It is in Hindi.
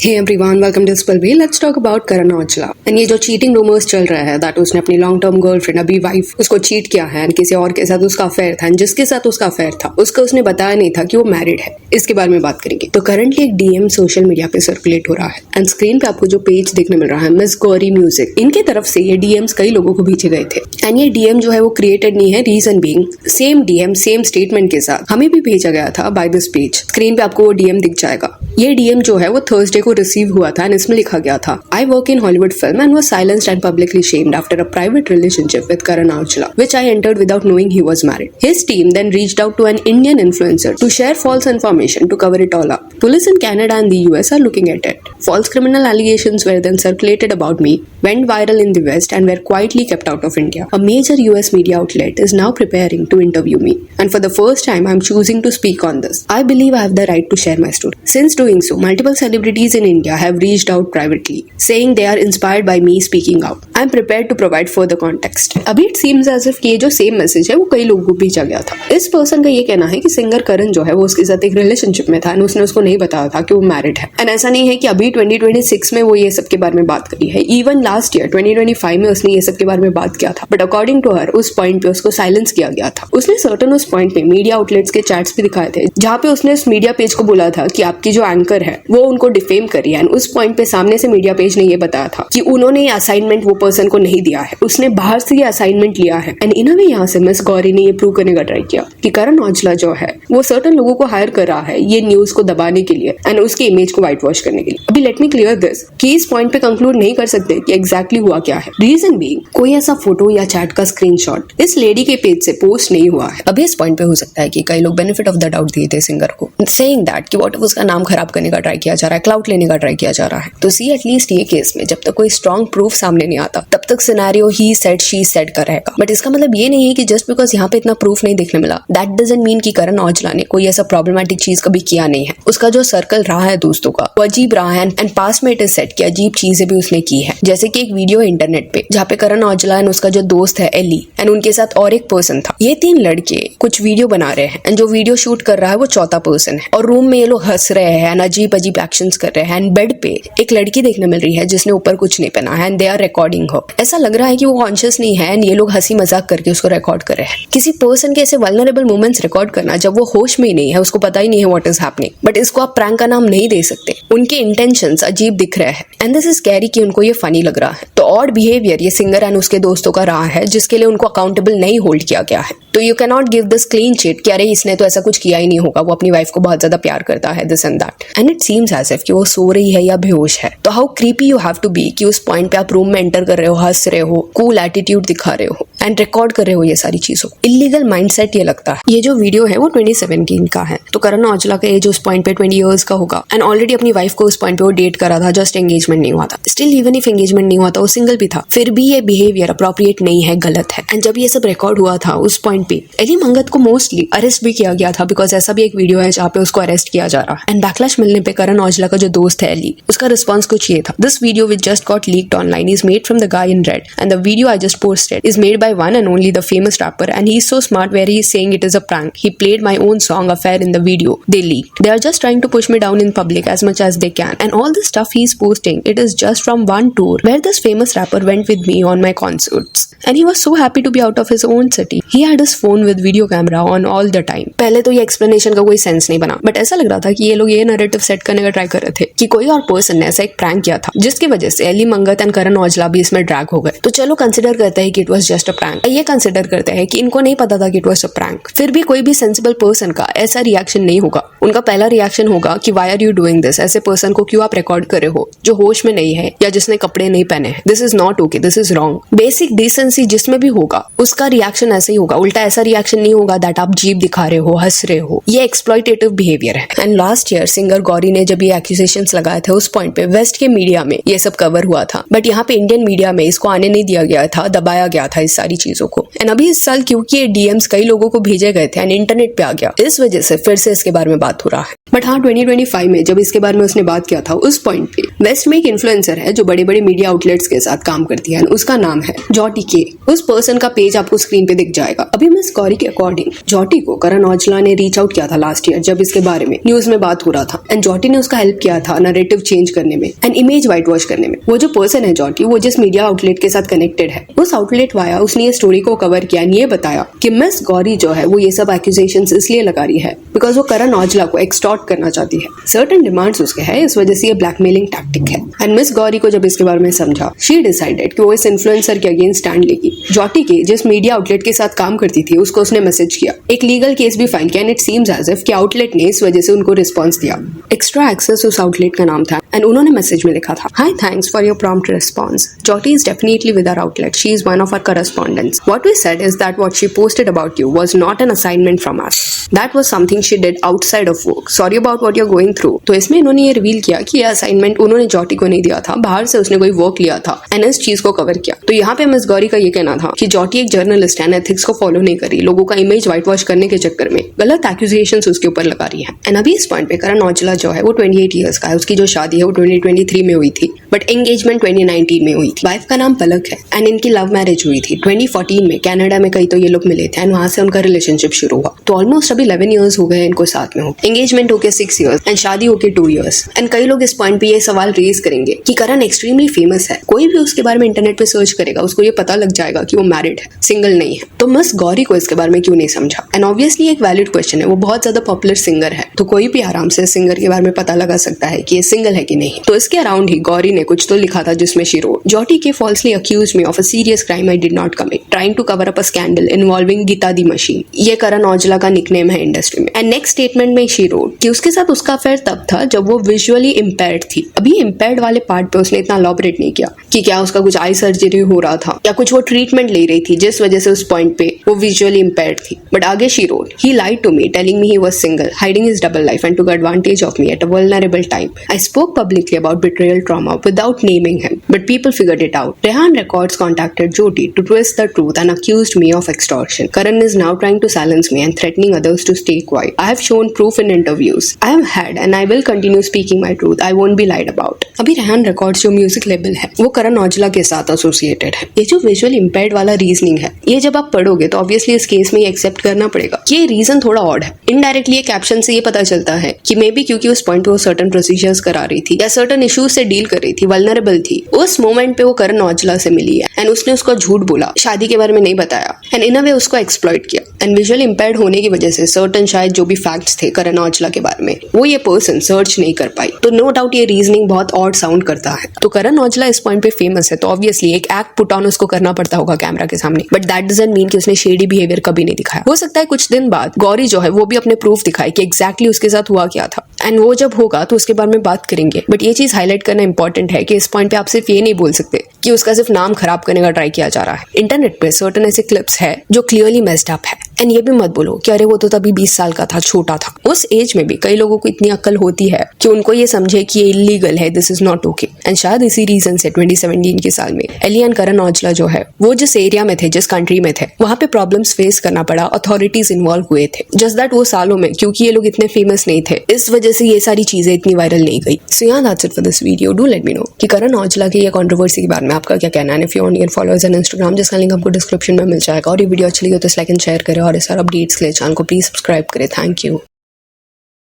Hey everyone, welcome to Spilby. Let's talk about Karan Aujla. And ये जो चीटिंग रूमर्स चल रहा है दैट उसने अपनी लॉन्ग टर्म गर्लफ्रेंड अभी वाइफ उसको चीट किया है एंड किसी और के साथ उसका अफेयर था एंड जिसके साथ उसका अफेयर था उसका उसने बताया नहीं था कि वो मैरिड है। इसके बारे में बात करेंगे। तो करंटली एक डीएम सोशल मीडिया पे सर्कुलेट हो रहा है एंड स्क्रीन पे आपको जो पेज देखने मिल रहा है मिस गौरी म्यूजिक, इनके तरफ से ये डीएम्स कई लोगों को भेजे गए थे एंड ये डीएम जो है वो क्रिएटेड नहीं है, reason being same DM same statement के साथ हमें भी भेजा गया था बाय दिस पेज। स्क्रीन पे आपको वो डीएम दिख जाएगा। ये डीएम जो है वो थर्सडे को रिसीव हुआ था एंड इसमें लिखा गया था, I work in Hollywood film and was silenced and publicly shamed after a private relationship with Karan Aujla, which I entered without knowing he was married. His team then reached out to an Indian influencer to share false information to cover it all up. Police in Canada and the US are looking at it. False criminal allegations were then circulated about me, went viral in the West and were quietly kept out of India. A major US media outlet is now preparing to interview me, and for the first time I am choosing to speak on this. I believe I have the right to share my story. Since doing so, multiple celebrities in India have reached out privately, saying they are inspired by me speaking out. I am prepared to provide further context. अभी it seems as if ये जो सेम मैसेज है वो कई लोगों को भेजा गया था। इस पर्सन का ये कहना है कि सिंगर करण जो है वो उसके साथ एक रिलेशनशिप में था एंड उसने उसको नहीं बताया था कि वो मैरिड है। एंड ऐसा नहीं है कि अभी 2026 में वो ये सब के बारे में बात करी है, इवन लास्ट ईयर 2025 में उसने ये सब के बारे में बात किया था, बट अकॉर्डिंग टू हर उस पॉइंट पे उसको साइलेंस किया गया था। उसने सर्टन उस पॉइंट पे मीडिया आउटलेट्स के चैट्स भी दिखाए थे जहाँ पे उसने उस मीडिया पेज को बोला था कि आपकी जो एंकर है वो उनको डिफेम करी है एंड उस पॉइंट पे सामने से मीडिया पेज ने ये बताया था कि उन्होंने ये असाइनमेंट वो पर्सन को नहीं दिया है, उसने बाहर से ये असाइनमेंट लिया है। एंड इन अ वे यहाँ से मिस गौरी ने ये प्रूव करने का ट्राई किया कि करण औजला जो है वो सर्टन लोगों को हायर कर रहा है ये न्यूज को दबाने के लिए एंड उसके इमेज को व्हाइट वॉश करने के लिए। अभी लेट मी क्लियर दिस कि इस पॉइंट पे कंक्लूड नहीं कर सकते कि एग्जैक्टली हुआ क्या है। रीजन बीइंग कोई ऐसा फोटो या चैट का स्क्रीनशॉट इस लेडी के पेज से पोस्ट नहीं हुआ है। अभी इस पॉइंट पे हो सकता है कि कई लोग बेनिफिट ऑफ द डाउट दिए थे सिंगर को, सेइंग दैट कि व्हाट उसका नाम खराब करने का ट्राई किया जा रहा है, क्लाउड लेने का ट्राई किया जा रहा है। तो सी एटलीस्ट ये केस में जब तक कोई स्ट्रॉन्ग प्रूफ सामने नहीं आता तब तक scenario he said she said का रहेगा। बट इसका मतलब ये नहीं है कि जस्ट बिकॉज यहाँ पे इतना प्रूफ नहीं देखने मिला दैट डजंट मीन कि करण औजला ने कोई ऐसा प्रॉब्लमेटिक चीज कभी किया नहीं है। उसका जो सर्कल रहा है दोस्तों का वो अजीब रहा है एंड पास में इट इज सेट कि अजीब चीजें भी उसने की है। जैसे कि एक वीडियो है इंटरनेट पे जहाँ पे करण औजला एंड उसका जो दोस्त है एली एंड उनके साथ और एक पर्सन था। ये तीन लड़के कुछ वीडियो बना रहे हैं एंड जो वीडियो शूट कर रहा है वो चौथा पर्सन है और रूम में ये लोग हंस रहे हैं एंड अजीब अजीब एक्शंस कर रहे हैं एंड बेड पे एक लड़की देखने मिल रही है जिसने ऊपर कुछ नहीं पहना है एंड दे आर रिकॉर्डिंग हर। ऐसा लग रहा है कि वो कॉन्शियस नहीं है एंड ये लोग हंसी मजाक करके उसको रिकॉर्ड कर रहे हैं। किसी पर्सन के ऐसे वल्नरेबल मोमेंट्स रिकॉर्ड करना जब वो होश में ही नहीं है, उसको पता ही नहीं है व्हाट इज हैपनिंग, बट इसको आप प्रैंक का नाम नहीं दे सकते। उनके इंटेंशंस अजीब दिख रहे हैं एंड दिस इज कैरी कि उनको ये फनी लग रहा है। तो ऑड बिहेवियर ये सिंगर एंड उसके दोस्तों का रहा है जिसके लिए उनको अकाउंटेबल नहीं होल्ड किया गया है। तो you can not give this clean chit कि अरे इसने तो ऐसा कुछ किया ही नहीं होगा, वो अपनी वाइफ को बहुत ज्यादा प्यार करता है, this and that. And it seems as if कि वो सो रही है या बेहोश है। तो how creepy you have to be कि उस पॉइंट पे आप रूम में एंटर कर रहे हो, हंस रहे हो, कूल एटीट्यूड दिखा रहे हो एंड रिकॉर्ड कर रहे हो ये सारी चीजों। इलीगल माइंडसेट ये लगता है। ये जो वीडियो है वो 2017 का है। तो करण औजला का एज उस पॉइंट पे 20 इयर्स का होगा एंड ऑलरेडी अपनी वाइफ को उस पॉइंट पे वो डेट करा था, जस्ट एंगेजमेंट नहीं हुआ था। स्टिल इवन इफ एंगेजमेंट नहीं हुआ था, वो सिंगल भी था, फिर भी ये बिहेवियर अप्रोप्रिएट नहीं है, गलत है। एंड जब ये सब रिकॉर्ड हुआ था उस पॉइंट पे एली मंगत को मोस्टली अरेस्ट भी किया गया था बिकॉज ऐसा भी एक वीडियो है जहाँ पे उसको अरेस्ट किया जा रहा है। एंड बैकलैश मिलने पे करण औजला का जो दोस्त है एली, उसका रिस्पॉन्स कुछ ये था, this video which just got leaked online is made from the guy in red and the video I just posted is made by one and only the famous rapper and he's so smart where he's saying it is a prank. He played my own song Affair in the video they leaked. They are just trying to push me down in public as much as they can and all the stuff he's posting it is just from one tour where this famous rapper went with me on my concerts and he was so happy to be out of his own city. He had his phone with video camera on all the time. पहले तो ये explanation का कोई सेंस नहीं बना बट ऐसा लग रहा था कि ये लोग ये नैरेटिव सेट करने का ट्राई कर रहे थे कि कोई और पर्सन ने ऐसा एक प्रैंक किया था जिसकी वजह से एली मंगत एंड करण औजला भी इसमें ड्रैग हो गए। तो चलो कंसिडर करते हैं कि it was just a prank. ये कंसिडर करते हैं कि इनको नहीं पता था कि इट वाज अ प्रैंक, फिर भी कोई भी सेंसिबल पर्सन का ऐसा रिएक्शन नहीं होगा। उनका पहला रिएक्शन होगा कि why are you doing this, ऐसे पर्सन को क्यों आप रिकॉर्ड कर रहे हो जो होश में नहीं है या जिसने कपड़े नहीं पहने हैं, this is not okay, this is wrong. Basic decency जिसमें भी होगा उसका रिएक्शन ऐसे ही होगा। उल्टा ऐसा रिएक्शन नहीं होगा दैट आप जीभ दिखा रहे हो, हंस रहे हो। ये एक्सप्लॉइटेटिव बिहेवियर है। And last year singer Gauri ने जब ये एक्यूजेशंस लगाए थे उस पॉइंट पे वेस्ट के मीडिया में ये सब कवर हुआ था बट यहाँ पे इंडियन मीडिया में इसको आने नहीं दिया गया था, दबाया गया था इस सारी चीजों को। एंड अभी इस साल क्योंकि ये डीएम्स कई लोगों को भेजे गए थे एंड इंटरनेट पे आ गया, इस वजह से फिर से इसके बारे में बात हो रहा है। बट हाँ 2025 में जब इसके बारे में उसने बात किया था उस पॉइंट पे वेस्ट में एक इन्फ्लुएंसर है जो बड़े बड़े मीडिया आउटलेट्स के साथ काम करती है, उसका नाम है जॉटी के। उस पर्सन का पेज आपको स्क्रीन पे दिख जाएगा। अभी मिस गौरी के अकॉर्डिंग जॉटी को करण औजला ने रीच आउट किया था लास्ट ईयर जब इसके बारे में न्यूज में बात हो रहा था, एंड जॉटी ने उसका हेल्प किया था नैरेटिव चेंज करने में एंड इमेज व्हाइट वॉश करने में। वो जो पर्सन है जॉटी, वो जिस मीडिया आउटलेट के साथ कनेक्टेड है उस आउटलेट वाया उसने ये स्टोरी को कवर किया, ये बताया कि मिस गौरी जो है वो ये सब एक्यूजेशंस इसलिए लगा रही है बिकॉज वो करण औजला को एक्सटॉर्ट करना चाहती है। सर्टेन डिमांड्स उसके है, इस वजह से ये ब्लैकमेलिंग टैक्टिक है। एंड मिस गौरी को जब इसके बारे में समझा, शी डिसाइडेड कि वो इस इन्फ्लुएंसर के अगेंस्ट स्टैंड लेगी। जॉटी के जिस मीडिया आउटलेट के साथ काम करती थी उसको उसने मैसेज किया, एक लीगल केस भी फाइल किया and it seems as if कि आउटलेट ने इस वजह से उनको रिस्पॉन्स दिया। एक्स्ट्रा एक्सेस उस आउटलेट का नाम था एंड उन्होंने मैसेज में लिखा था, hi thanks for your prompt response, Jotty is definitely with our outlet, she is one of our correspondents, what we said is that what she posted about you was not an assignment from us, that was something she did outside of work, sorry about what you are going through. तो इसमें इन्होंने ये रिवील किया कि ये असाइनमेंट उन्होंने जॉटी को नहीं दिया था, बाहर से उसने कोई वर्क लिया था एंड इस चीज को कवर किया। तो यहाँ पे मिस गौरी का ये कहना था कि जॉटी एक जर्नलिस्ट है, एथिक्स को फॉलो नहीं करी, लोगों का इमेज व्हाइट वॉश करने के चक्कर में गलत एक्यूजेशंस उसके ऊपर लगा रही है। एंड अभी इस पॉइंट पे करण औजला जो है वो 28 ईयर्स का है, उसकी जो शादी है वो 2023 में हुई थी बट एंगेजमेंट 2019 में हुई थी। वाइफ का नाम पलक है एंड इनकी लव मैरिज हुई थी 2014 में कनाडा में, कहीं तो ये लोग मिले थे एंड वहां से उनका रिलेशनशिप शुरू हुआ। तो ऑलमोस्ट अभी 11 ईयर्स हो गए इनको साथ में हो, एंगेजमेंट होके 6 ईयर्स एंड शादी होके 2 ईयर्स। एंड कई लोग इस पॉइंट पे ये सवाल रेज करेंगे कि करण एक्सट्रीमली फेमस है, कोई भी उसके बारे में इंटरनेट पे सर्च करेगा उसको ये पता लग जाएगा कि वो मैरिड है, सिंगल नहीं है। तो मिस गौरी को इसके बारे में क्यों नहीं समझा? एंड ऑब्वियसली एक वैलिड क्वेश्चन है, वो बहुत ज्यादा पॉपुलर सिंगर है, तो कोई भी आराम से सिंगर के बारे में पता लगा सकता है कि ये सिंगल है कि नहीं। तो इसके अराउंड ही गौरी ने कुछ तो लिखा था जिसमें शी रोट, जॉटी के falsely accuse me of a serious crime I did not commit, trying to cover up a scandal involving Geeta the machine. ये करण औजला का निकनेम है इंडस्ट्री में। एंड नेक्स्ट स्टेटमेंट में शी रोट कि उसके साथ उसका अफेयर तब था जब वो विजुअली इम्पेयर्ड थी। अभी इम्पेयर्ड वाले पार्ट पे उसने इतना एलॉबरेट नहीं किया कि क्या उसका कुछ आई सर्जरी हो रहा था या कुछ वो ट्रीटमेंट ले रही थी जिस वजह से उस पॉइंट पे वो विजुअली इम्पेयर्ड थी। बट आगे she wrote, he lied to me telling me he was single, hiding his double life and took advantage of me at a vulnerable time. I spoke publicly about betrayal trauma without naming him, but people figured it out. Rehan Records contacted Jyoti to twist the truth and accused me of extortion. Karan is now trying to silence me and threatening others to stay quiet. I have shown proof in interviews. I have had and I will continue speaking my truth. I won't be lied about. अभी रेहान रिकॉर्ड्स जो म्यूजिक लेबल है वो करण औजला के साथ एसोसिएटेड है। ये जो विजुअल इम्पेयर्ड वाला रीजनिंग है ये जब आप पढ़ोगे तो ऑब्वियसली इस केस में ये एक्सेप्ट करना पड़ेगा कि ये रीजन थोड़ा ऑड है। इनडायरेक्टली ये कैप्शन से ये पता चलता है कि मे बी क्योंकि उस पॉइंट पे वो सर्टन प्रोसीजर्स करा रही थी या सर्टन इश्यूज से डील कर रही थी, वल्नरेबल थी, उस मोमेंट पे वो करण औजला से मिली है एंड उसने उसको झूठ बोला, शादी के बारे में नहीं बताया एंड इन अ वे उसको एक्सप्लॉइट किया। एंड विजुअल इम्पेयर्ड होने की वजह से सर्टन शायद जो भी फैक्ट्स थे करण औजला के बारे में वो ये पर्सन सर्च नहीं कर पाई। तो नो डाउट ये रीजनिंग बहुत ऑड साउंड करता है। तो करण औजला इस पॉइंट पे फेमस है तो ऑब्वियसली एक एक्ट पुट ऑन उसको करना पड़ता होगा कैमरा के सामने, बट दैट डजंट मीन कि उसने शेडी बिहेवियर कभी नहीं दिखाया। हो सकता है कुछ दिन बाद गौरी जो है वो भी अपने प्रूफ दिखाए कि एग्जैक्टली उसके साथ हुआ क्या था एंड वो जब होगा तो उसके बारे में बात करेंगे। बट ये चीज हाईलाइट करना इंपॉर्टेंट है कि इस पॉइंट पे आप सिर्फ ये नहीं बोल सकते कि उसका सिर्फ नाम खराब करने का ट्राई किया जा रहा है। इंटरनेट पे सर्टेन ऐसे क्लिप्स है जो क्लियरली मेस्ड अप है एंड ये भी मत बोलो कि अरे वो तो तभी 20 साल का था, छोटा था। उस एज में भी कई लोगों को इतनी अक्ल होती है कि उनको ये समझे कि ये इलीगल है, this is not okay. And शायद इसी रीजन से 2017 के साल में एली एंड करण औजला जो है वो जिस एरिया में थे, जिस कंट्री में थे, वहां पे प्रॉब्लम्स फेस करना पड़ा, अथॉरिटीज इन्वॉल्व हुए थे। जस्ट दैट वो सालों में क्योंकि ये लोग इतने फेमस नहीं थे इस वजह से ये सारी चीजें इतनी वायरल नहीं गई। सो यार that's it for this video. Do let me know कि करण औजला की ये कंट्रोवर्सी के बारे में आपका क्या कहना है। If you want to follow us on Instagram जिसका लिंक आपको डिस्क्रिप्शन में मिल जाएगा। और ये वीडियो अच्छी लगी हो तो लाइक एंड शेयर करें और इस सारे अपडेट्स के लिए चैनल को प्लीज सब्सक्राइब करें। Thank you.